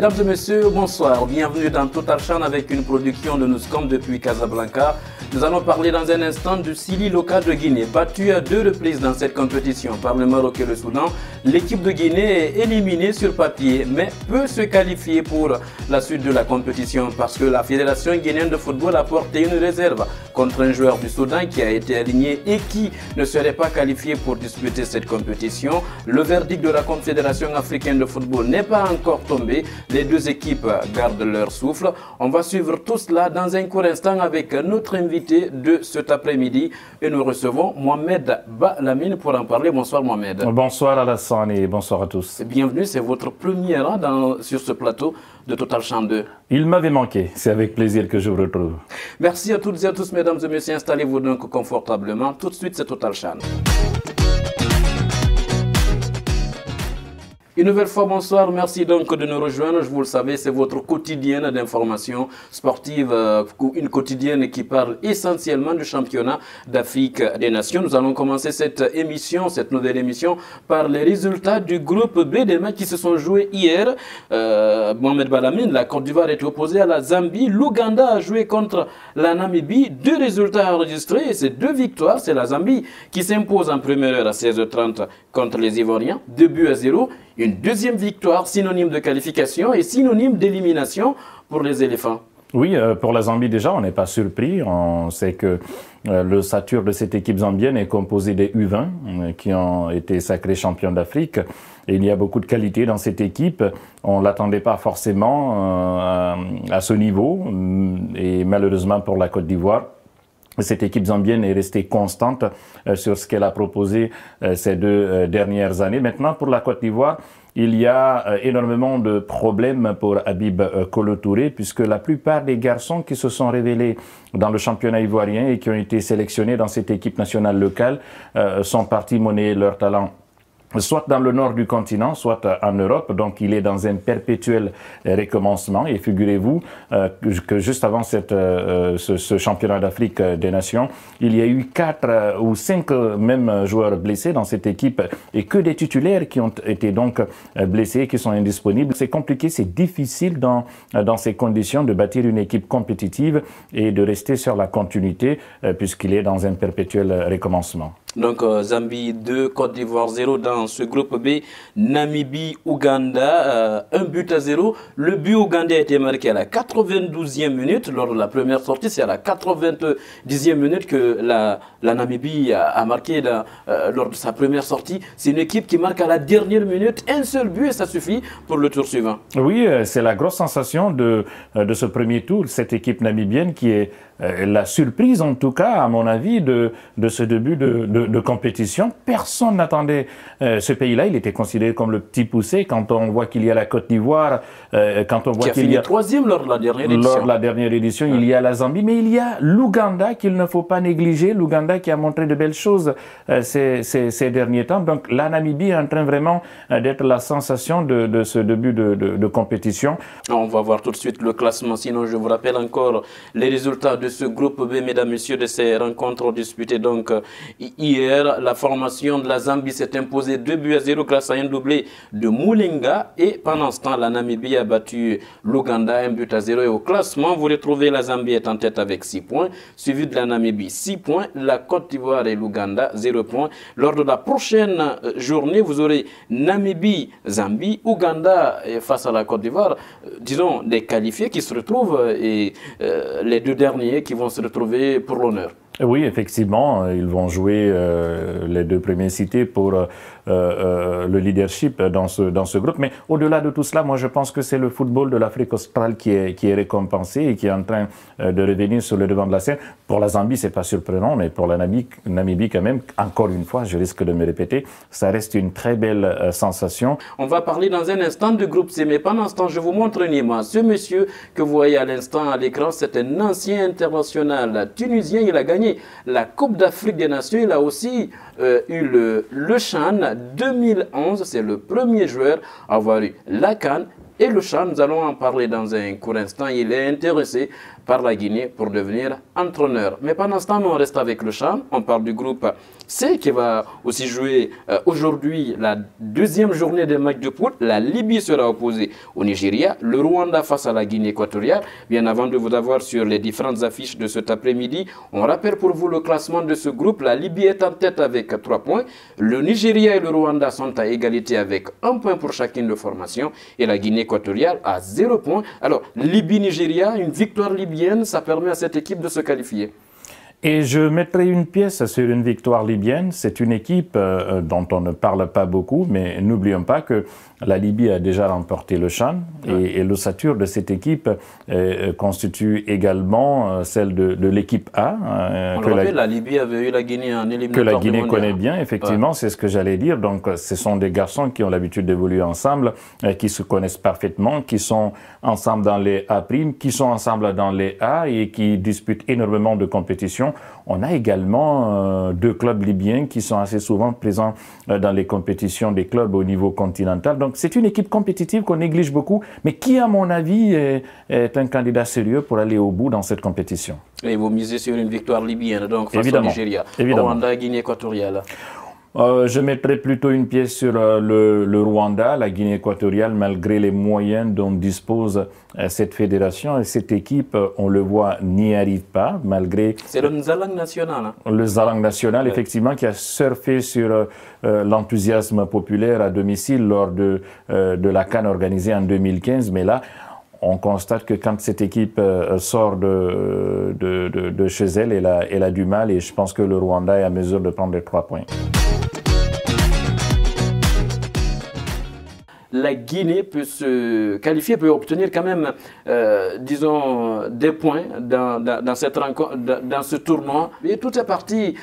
Mesdames et messieurs, bonsoir. Bienvenue dans Total Chan avec une production de Nuscom depuis Casablanca. Nous allons parler dans un instant du Sili local de Guinée. Battu à 2 reprises dans cette compétition par le Maroc et le Soudan, l'équipe de Guinée est éliminée sur papier, mais peut se qualifier pour la suite de la compétition parce que la Fédération guinéenne de football a porté une réserve contre un joueur du Soudan qui a été aligné et qui ne serait pas qualifié pour disputer cette compétition. Le verdict de la Confédération africaine de football n'est pas encore tombé. Les deux équipes gardent leur souffle. On va suivre tout cela dans un court instant avec notre invité de cet après-midi. Et nous recevons Mohamed Balamine pour en parler. Bonsoir Mohamed. Bonsoir Alassane et bonsoir à tous. Bienvenue, c'est votre première sur ce plateau de Total Chan 2. Il m'avait manqué, c'est avec plaisir que je vous retrouve. Merci à toutes et à tous mesdames et messieurs, installez-vous donc confortablement. Tout de suite c'est Total Chan. Une nouvelle fois, bonsoir. Merci donc de nous rejoindre. Je vous le savez, c'est votre quotidien d'information sportive, une quotidienne qui parle essentiellement du championnat d'Afrique des Nations. Nous allons commencer cette émission, cette nouvelle émission, par les résultats du groupe B des matchs qui se sont joués hier. Mohamed Balamine, la Côte d'Ivoire est opposée à la Zambie. L'Ouganda a joué contre la Namibie. 2 résultats enregistrés et c'est 2 victoires. C'est la Zambie qui s'impose en première heure à 16h30 contre les Ivoiriens. 2-0. Une deuxième victoire, synonyme de qualification et synonyme d'élimination pour les éléphants. Oui, pour la Zambie déjà, on n'est pas surpris. On sait que le sature de cette équipe zambienne est composé des U20 qui ont été sacrés champions d'Afrique. Et il y a beaucoup de qualité dans cette équipe. On ne l'attendait pas forcément à ce niveau. Et malheureusement pour la Côte d'Ivoire, cette équipe zambienne est restée constante sur ce qu'elle a proposé ces 2 dernières années. Maintenant, pour la Côte d'Ivoire, il y a énormément de problèmes pour Habib Kolo Touré, puisque la plupart des garçons qui se sont révélés dans le championnat ivoirien et qui ont été sélectionnés dans cette équipe nationale locale sont partis monnayer leur talent, soit dans le nord du continent, soit en Europe. Donc il est dans un perpétuel recommencement. Et figurez-vous que juste avant ce championnat d'Afrique des Nations, il y a eu 4 ou 5 même joueurs blessés dans cette équipe et que des titulaires qui ont été donc blessés, qui sont indisponibles. C'est compliqué, c'est difficile dans ces conditions de bâtir une équipe compétitive et de rester sur la continuité puisqu'il est dans un perpétuel recommencement. Donc Zambie 2, Côte d'Ivoire 0 dans ce groupe B. Namibie, Ouganda, 1-0. Le but ougandais a été marqué à la 92e minute lors de la première sortie. C'est à la 90e minute que la Namibie a marqué lors de sa première sortie. C'est une équipe qui marque à la dernière minute un seul but et ça suffit pour le tour suivant. Oui, c'est la grosse sensation de ce premier tour, cette équipe namibienne qui est la surprise, en tout cas, à mon avis, de ce début de compétition. Personne n'attendait ce pays-là. Il était considéré comme le petit poussé. Quand on voit qu'il y a la Côte d'Ivoire, quand on voit qu'il y a... Qui a fini 3e lors de la dernière édition. Lors de la dernière édition, il y a la Zambie, mais il y a l'Ouganda qu'il ne faut pas négliger. L'Ouganda qui a montré de belles choses ces derniers temps. Donc la Namibie est en train vraiment d'être la sensation de ce début de compétition. On va voir tout de suite le classement. Sinon, je vous rappelle encore les résultats de ce groupe B, mesdames, messieurs, de ces rencontres disputées donc hier. La formation de la Zambie s'est imposée 2-0 grâce à un doublé de Moulinga. Et pendant ce temps, la Namibie a battu l'Ouganda 1-0. Et au classement, vous retrouvez la Zambie est en tête avec 6 points, suivi de la Namibie 6 points, la Côte d'Ivoire et l'Ouganda 0 points. Lors de la prochaine journée, vous aurez Namibie, Zambie, Ouganda face à la Côte d'Ivoire. Disons des qualifiés qui se retrouvent et les 2 derniers qui vont se retrouver pour l'honneur. Oui, effectivement, ils vont jouer les 2 premiers cités pour le leadership dans ce groupe. Mais au-delà de tout cela, moi je pense que c'est le football de l'Afrique australe qui est récompensé et qui est en train de revenir sur le devant de la scène. Pour la Zambie, c'est pas surprenant, mais pour la Namibie quand même, encore une fois, je risque de me répéter, ça reste une très belle sensation. On va parler dans un instant du groupe C, mais pendant ce temps, je vous montre une image. Ce monsieur que vous voyez à l'instant à l'écran, c'est un ancien international tunisien. Il a gagné la Coupe d'Afrique des Nations. Il a aussi eu le CHAN 2011. C'est le premier joueur à avoir eu la CAN et le CHAN. Nous allons en parler dans un court instant. Il est intéressé par la Guinée pour devenir entraîneur. Mais pendant ce temps, on reste avec le CHAN. On parle du groupe C qui va aussi jouer aujourd'hui la deuxième journée des matchs de poule. La Libye sera opposée au Nigeria, le Rwanda face à la Guinée équatoriale. Bien avant de vous avoir sur les différentes affiches de cet après-midi, on rappelle pour vous le classement de ce groupe. La Libye est en tête avec 3 points. Le Nigeria et le Rwanda sont à égalité avec 1 point pour chacune de formation et la Guinée équatoriale à 0 point. Alors, Libye-Nigeria, une victoire libyenne, ça permet à cette équipe de se qualifier. Et je mettrai une pièce sur une victoire libyenne. C'est une équipe dont on ne parle pas beaucoup, mais n'oublions pas que la Libye a déjà remporté le CHAN et l'ossature de cette équipe constitue également celle de l'équipe A. On le rappelle, la Libye avait eu la Guinée en éliminatoire. Que la Guinée connaît bien, effectivement, c'est ce que j'allais dire. Donc, ce sont des garçons qui ont l'habitude d'évoluer ensemble, qui se connaissent parfaitement, qui sont ensemble dans les A', qui sont ensemble dans les A et qui disputent énormément de compétitions. On a également 2 clubs libyens qui sont assez souvent présents dans les compétitions des clubs au niveau continental. Donc, c'est une équipe compétitive qu'on néglige beaucoup, mais qui, à mon avis, est un candidat sérieux pour aller au bout dans cette compétition. Et vous misez sur une victoire libyenne, donc face Évidemment. au Nigeria, Rwanda, Guinée équatoriale. Je mettrais plutôt une pièce sur le Rwanda, la Guinée équatoriale, malgré les moyens dont dispose cette fédération. Et cette équipe, on le voit, n'y arrive pas, malgré... C'est le Nzalang national. Hein. Le Nzalang national, effectivement, qui a surfé sur l'enthousiasme populaire à domicile lors de la CAN organisée en 2015. Mais là, on constate que quand cette équipe sort de chez elle, elle a du mal. Et je pense que le Rwanda est à mesure de prendre les 3 points. La Guinée peut se qualifier, peut obtenir quand même, disons, des points dans cette rencontre, dans ce tournoi. Et tout est parti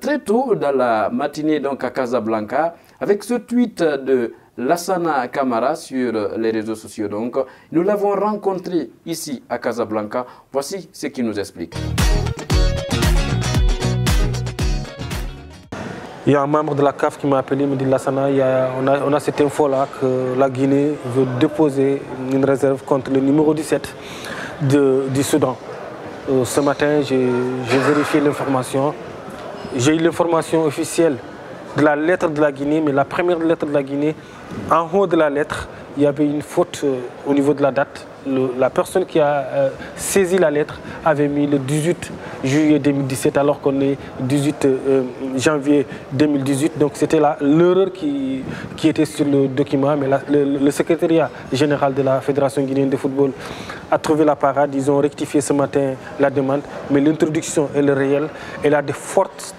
très tôt dans la matinée donc à Casablanca avec ce tweet de Lassana Camara sur les réseaux sociaux. Donc, nous l'avons rencontré ici à Casablanca. Voici ce qu'il nous explique. Il y a un membre de la CAF qui m'a appelé, il me dit Lassana, on a cette info-là que la Guinée veut déposer une réserve contre le numéro 17 du Soudan. Ce matin, j'ai vérifié l'information. J'ai eu l'information officielle de la lettre de la Guinée, mais la première lettre de la Guinée, en haut de la lettre, il y avait une faute au niveau de la date. La personne qui a saisi la lettre avait mis le 18 juillet 2017 alors qu'on est 18 janvier 2018. Donc c'était l'erreur qui était sur le document. Mais le secrétariat général de la Fédération guinéenne de football a trouvé la parade. Ils ont rectifié ce matin la demande. Mais l'introduction est le réel. Elle a de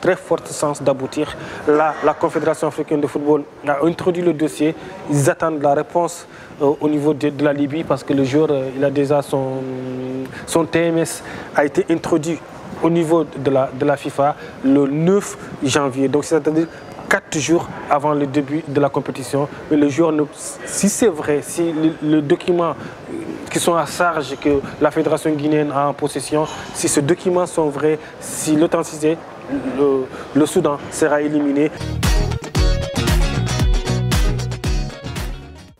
très fortes chances d'aboutir. Là, la Confédération africaine de football a introduit le dossier. Ils attendent la réponse au niveau de la Libye parce que le joueur, il a déjà son TMS a été introduit au niveau de la FIFA le 9 janvier. Donc c'est-à-dire 4 jours avant le début de la compétition. Mais le joueur, si c'est vrai, si le document qui sont à charge que la Fédération guinéenne a en possession, si ces documents sont vrais, si l'authenticité, le Soudan sera éliminé.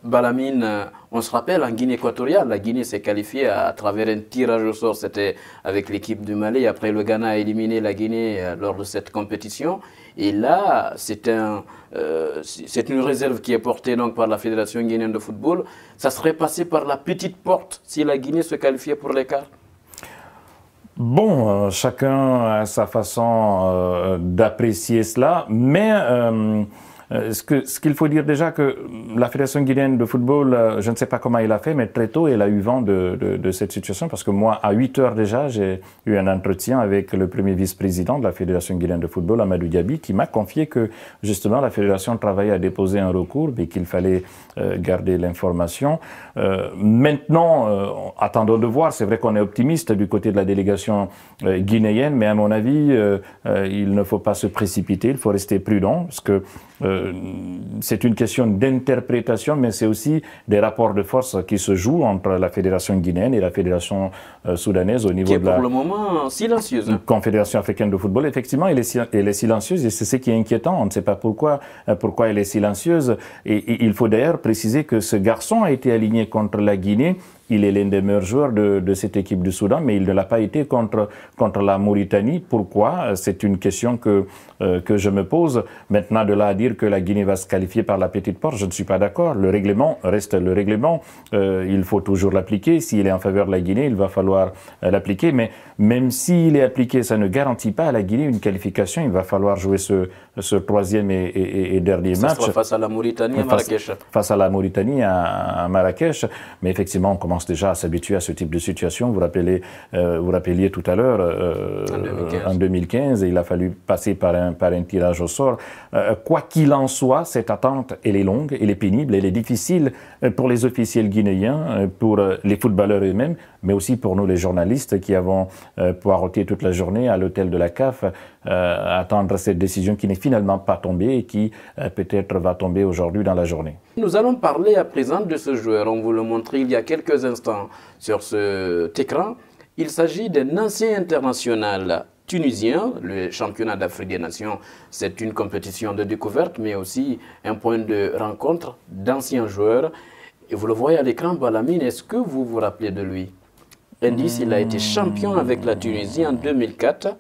Balamine, on se rappelle, en Guinée équatoriale, la Guinée s'est qualifiée à travers un tirage au sort, c'était avec l'équipe du Mali. Après, le Ghana a éliminé la Guinée lors de cette compétition. Et là, c'est une réserve qui est portée donc par la Fédération guinéenne de football. Ça serait passé par la petite porte si la Guinée se qualifiait pour l'écart? Bon, chacun a sa façon d'apprécier cela, mais... ce qu'il faut dire déjà que la Fédération guinéenne de football, je ne sais pas comment il a fait, mais très tôt, elle a eu vent de cette situation parce que moi, à 8 heures déjà, j'ai eu un entretien avec le premier vice-président de la Fédération guinéenne de football, Amadou Diaby, qui m'a confié que justement la Fédération travaillait à déposer un recours, mais qu'il fallait garder l'information. Maintenant, attendons de voir. C'est vrai qu'on est optimiste du côté de la délégation guinéenne, mais à mon avis, il ne faut pas se précipiter, il faut rester prudent parce que c'est une question d'interprétation, mais c'est aussi des rapports de force qui se jouent entre la Fédération guinéenne et la Fédération soudanaise au niveau de la... pour le moment silencieuse. Confédération africaine de football. Effectivement, elle est silencieuse et c'est ce qui est inquiétant. On ne sait pas pourquoi elle est silencieuse. Et il faut d'ailleurs préciser que ce garçon a été aligné contre la Guinée il est l'un des meilleurs joueurs de cette équipe du Soudan, mais il ne l'a pas été contre la Mauritanie. Pourquoi? C'est une question que je me pose. Maintenant, de là à dire que la Guinée va se qualifier par la petite porte, je ne suis pas d'accord. Le règlement reste le règlement. Il faut toujours l'appliquer. S'il est en faveur de la Guinée, il va falloir l'appliquer. Mais même s'il est appliqué, ça ne garantit pas à la Guinée une qualification. Il va falloir jouer ce troisième et dernier match. Ça sera face à la Mauritanie à Marrakech. Face à la Mauritanie à Marrakech. Mais effectivement, on commence déjà à s'habituer à ce type de situation. Vous rappeliez tout à l'heure, en 2015, il a fallu passer par un tirage au sort. Quoi qu'il en soit, cette attente, elle est longue, elle est pénible, elle est difficile pour les officiels guinéens, pour les footballeurs eux-mêmes, mais aussi pour nous les journalistes qui avons poireauté toute la journée à l'hôtel de la CAF, attendre cette décision qui n'est finalement pas tombée et qui peut-être va tomber aujourd'hui dans la journée. Nous allons parler à présent de ce joueur. On vous le montrait il y a quelques instants sur cet écran. Il s'agit d'un ancien international tunisien. Le championnat d'Afrique des Nations, c'est une compétition de découverte, mais aussi un point de rencontre d'anciens joueurs. Et vous le voyez à l'écran, Balamine, est-ce que vous vous rappelez de lui? Indice, il a été champion avec la Tunisie en 2004.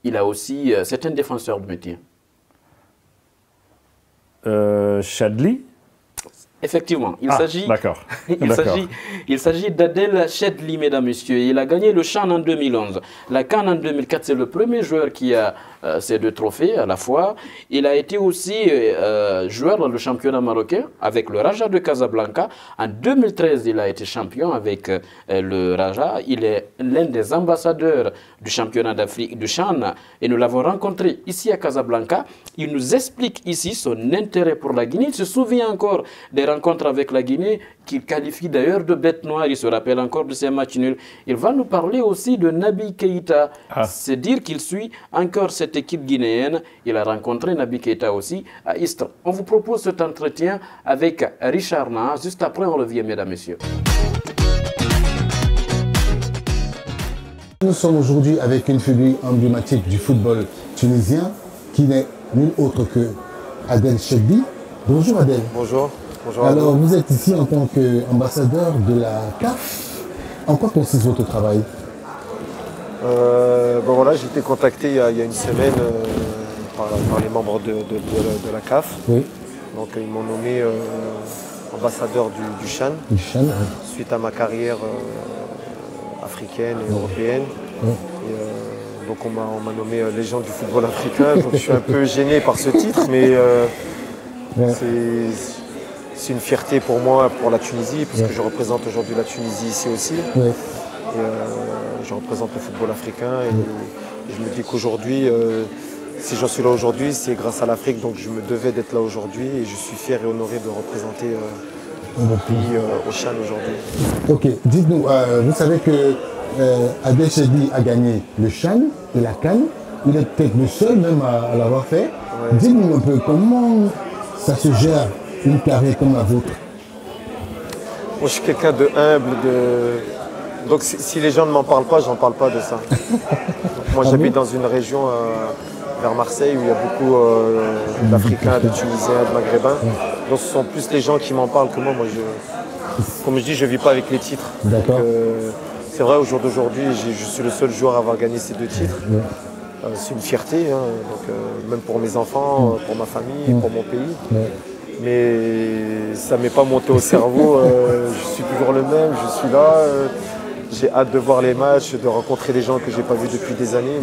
Il a aussi, c'est un défenseur de métier. Chadli? Effectivement, il s'agit d'Adel Chadli, mesdames, messieurs. Il a gagné le CHAN en 2011. La CAN en 2004, c'est le premier joueur qui a ces deux trophées à la fois. Il a été aussi joueur dans le championnat marocain avec le Raja de Casablanca. En 2013, il a été champion avec le Raja. Il est l'un des ambassadeurs du championnat d'Afrique du CHAN et nous l'avons rencontré ici à Casablanca. Il nous explique ici son intérêt pour la Guinée. Il se souvient encore des rencontres avec la Guinée qu'il qualifie d'ailleurs de bête noire. Il se rappelle encore de ces matchs nuls. Il va nous parler aussi de Naby Keïta. C'est dire qu'il suit encore cette équipe guinéenne. Il a rencontré Naby Keïta aussi à Istres. On vous propose cet entretien avec Richard Nah. Juste après, on revient, mesdames, messieurs. Nous sommes aujourd'hui avec une figure emblématique du football tunisien qui n'est nul autre que Adel Chadli. Bonjour Adel. Bonjour. Bonjour. Alors vous êtes ici en tant qu'ambassadeur de la CAF. En quoi consiste votre travail? Voilà, j'ai été contacté il y a une semaine par les membres de la CAF. Oui. Donc ils m'ont nommé ambassadeur du CHAN. Du CHAN, oui. Suite à ma carrière africaine et européenne. Oui. Et, donc on m'a nommé légende du football africain. Donc je suis un peu gêné par ce titre, mais c'est une fierté pour moi, pour la Tunisie, parce que je représente aujourd'hui la Tunisie ici aussi. Et, je représente le football africain et je me dis qu'aujourd'hui, si j'en suis là aujourd'hui, c'est grâce à l'Afrique, donc je me devais d'être là aujourd'hui et je suis fier et honoré de représenter mon pays au CHAN aujourd'hui. Ok, dites-nous, vous savez que Adel Chadli a gagné le CHAN et la CAN, il est peut-être le seul même à l'avoir fait. Ouais. Dites-nous un peu comment ça se gère une carrière comme la vôtre. Moi je suis quelqu'un de humble, donc si les gens ne m'en parlent pas, j'en parle pas de ça. Moi j'habite dans une région vers Marseille où il y a beaucoup d'Africains, de Tunisiens, de Maghrébins. Donc ce sont plus les gens qui m'en parlent que moi. Comme je dis, je ne vis pas avec les titres. C'est vrai, au jour d'aujourd'hui, je suis le seul joueur à avoir gagné ces deux titres. C'est une fierté, hein, donc, même pour mes enfants, pour ma famille, pour mon pays. Mais ça ne m'est pas monté au cerveau. Je suis toujours le même, je suis là. J'ai hâte de voir les matchs, de rencontrer des gens que je n'ai pas vus depuis des années.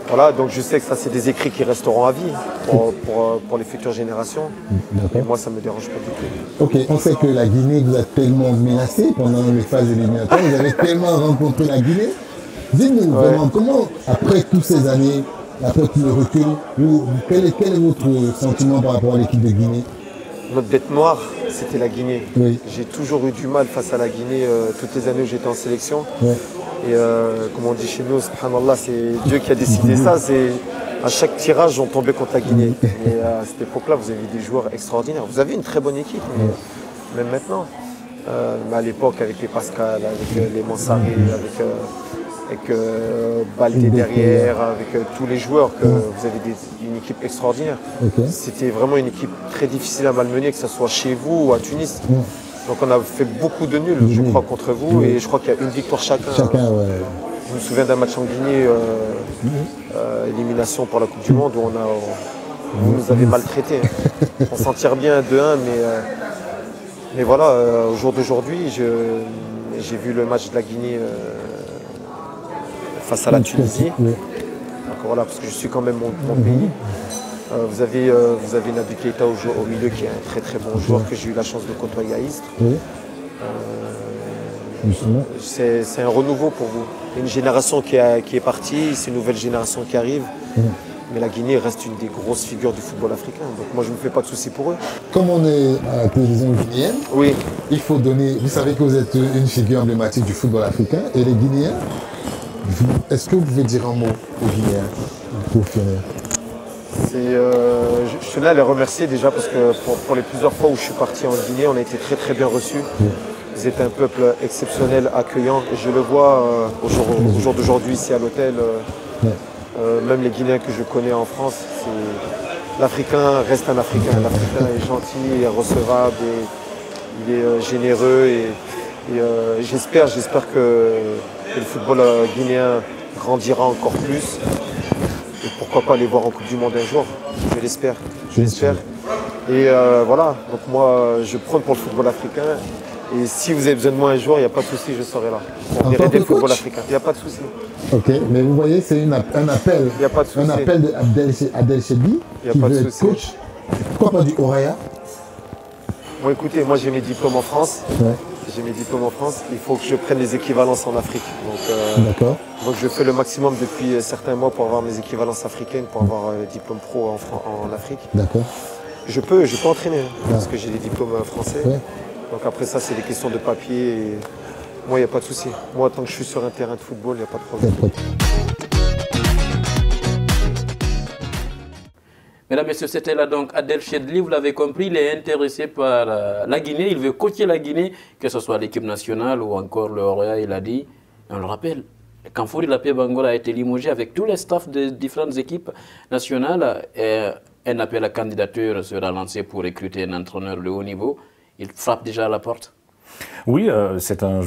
Voilà, donc je sais que ça, c'est des écrits qui resteront à vie pour les futures générations. Et moi, ça ne me dérange pas du tout. Ok, on sait que la Guinée vous a tellement menacé pendant les phases éliminatoires. Vous avez tellement rencontré la Guinée. Dites-nous vraiment comment, après toutes ces années, après tout le recul, quel est votre sentiment par rapport à l'équipe de Guinée? Notre bête noire, c'était la Guinée. Oui. J'ai toujours eu du mal face à la Guinée toutes les années où j'étais en sélection. Oui. Et comme on dit chez nous, subhanallah, c'est Dieu qui a décidé ça. À chaque tirage, on tombait contre la Guinée. Et à cette époque-là, vous avez des joueurs extraordinaires. Vous avez une très bonne équipe, même maintenant. Mais à l'époque, avec les Pascal, avec les Mansaré, avec Baldé derrière, avec tous les joueurs, que vous avez une équipe extraordinaire. C'était vraiment une équipe très difficile à malmener, que ce soit chez vous ou à Tunis. Donc on a fait beaucoup de nuls, je crois, contre vous. Et je crois qu'il y a une victoire chacun. Ouais. Je me souviens d'un match en Guinée, élimination pour la Coupe du Monde, où vous nous avez maltraités. On s'en tire bien 2-1, mais voilà, au jour d'aujourd'hui, j'ai vu le match de la Guinée face à la Tunisie. Donc voilà, parce que je suis quand même mon pays. Vous avez Naby Keïta au milieu, qui est un très très bon joueur que j'ai eu la chance de côtoyer à Istres. C'est un renouveau pour vous. Une génération qui est partie, c'est une nouvelle génération qui arrive. Mais la Guinée reste une des grosses figures du football africain. Donc moi je ne me fais pas de soucis pour eux. Comme on est à la télévision guinéenne, oui, il faut donner. Vous savez que vous êtes une figure emblématique du football africain. Et les Guinéens, est-ce que vous pouvez dire un mot aux Guinéens pour finir? Je tenais à les remercier déjà parce que pour les plusieurs fois où je suis parti en Guinée, on a été très très bien reçus. Vous êtes un peuple exceptionnel, accueillant. Et je le vois au jour d'aujourd'hui ici à l'hôtel. Même les Guinéens que je connais en France, l'Africain reste un Africain. L'Africain est gentil, il est recevable, il est généreux. Et j'espère que le football guinéen grandira encore plus. Et pourquoi pas les voir en Coupe du Monde un jour, je l'espère. Et voilà, donc moi je prône pour le football africain. Et si vous avez besoin de moi un jour, il n'y a pas de souci, je serai là. Pour venir aider le football africain, il n'y a pas de souci. Ok, mais vous voyez, c'est un appel. Il n'y a pas de souci. Un appel d'Abdel Cheddi, qui veut être coach. Pourquoi pas du Oraya? Bon écoutez, moi j'ai mes diplômes en France. J'ai mes diplômes en France, il faut que je prenne les équivalences en Afrique. D'accord. Donc je fais le maximum depuis certains mois pour avoir mes équivalences africaines, pour avoir le diplôme pro en Afrique. D'accord. Je peux entraîner, parce que j'ai des diplômes français. Donc après ça, c'est des questions de papier. Et moi, il n'y a pas de souci. Moi, tant que je suis sur un terrain de football, il n'y a pas de problème. Mesdames et messieurs, c'était là donc Abdel Cheddi, vous l'avez compris, il est intéressé par la Guinée, il veut coacher la Guinée, que ce soit l'équipe nationale ou encore le Oraya, il a dit, on le rappelle, Kamfori Lapé Bangola a été limogé avec tous les staffs des différentes équipes nationales et un appel à candidature sera lancé pour recruter un entraîneur de haut niveau. Il frappe déjà à la porte. Oui, c'est un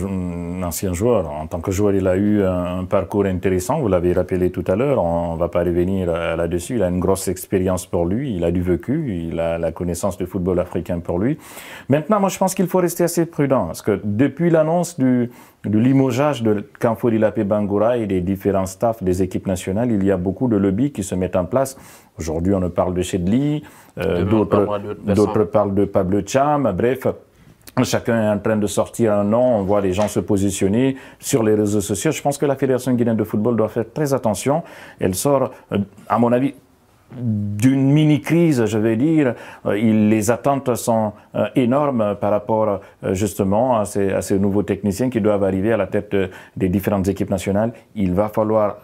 ancien joueur. En tant que joueur, il a eu un parcours intéressant. Vous l'avez rappelé tout à l'heure. On ne va pas revenir là-dessus. Il a une grosse expérience pour lui. Il a du vécu. Il a la connaissance du football africain pour lui. Maintenant, moi, je pense qu'il faut rester assez prudent. Parce que depuis l'annonce du limogeage de Kamfori Lapé Bangola et des différents staffs des équipes nationales, il y a beaucoup de lobbies qui se mettent en place. Aujourd'hui, on parle de Chedli, d'autres parlent de Pablo Cham, bref. Chacun est en train de sortir un nom, on voit les gens se positionner sur les réseaux sociaux. Je pense que la Fédération guinéenne de football doit faire très attention. Elle sort, à mon avis, d'une mini-crise, je vais dire. Les attentes sont énormes par rapport justement à ces nouveaux techniciens qui doivent arriver à la tête des différentes équipes nationales. Il va falloir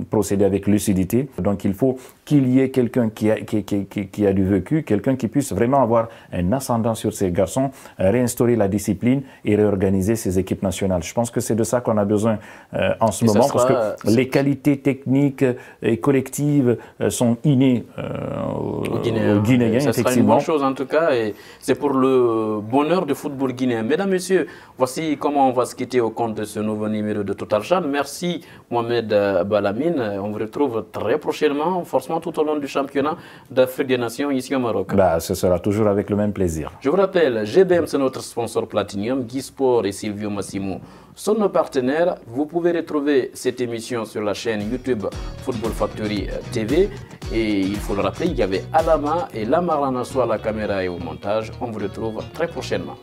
procéder avec lucidité. Donc il faut qu'il y ait quelqu'un qui a du vécu, quelqu'un qui puisse vraiment avoir un ascendant sur ces garçons, réinstaurer la discipline et réorganiser ces équipes nationales. Je pense que c'est de ça qu'on a besoin en ce moment, parce que les qualités techniques et collectives sont innées aux Guinéens, ça sera une bonne chose en tout cas, et c'est pour le bonheur du football guinéen. Mesdames, Messieurs, voici comment on va se quitter au compte de ce nouveau numéro de Total Chan. Merci Mohamed Balamine. On vous retrouve très prochainement, forcément tout au long du championnat d'Afrique des Nations ici au Maroc. Ce sera toujours avec le même plaisir. Je vous rappelle, GBM c'est notre sponsor Platinum, Guy Sport et Silvio Massimo sont nos partenaires. Vous pouvez retrouver cette émission sur la chaîne YouTube Football Factory TV. Et il faut le rappeler, il y avait Alama et Lamarana à la caméra et au montage. On vous retrouve très prochainement.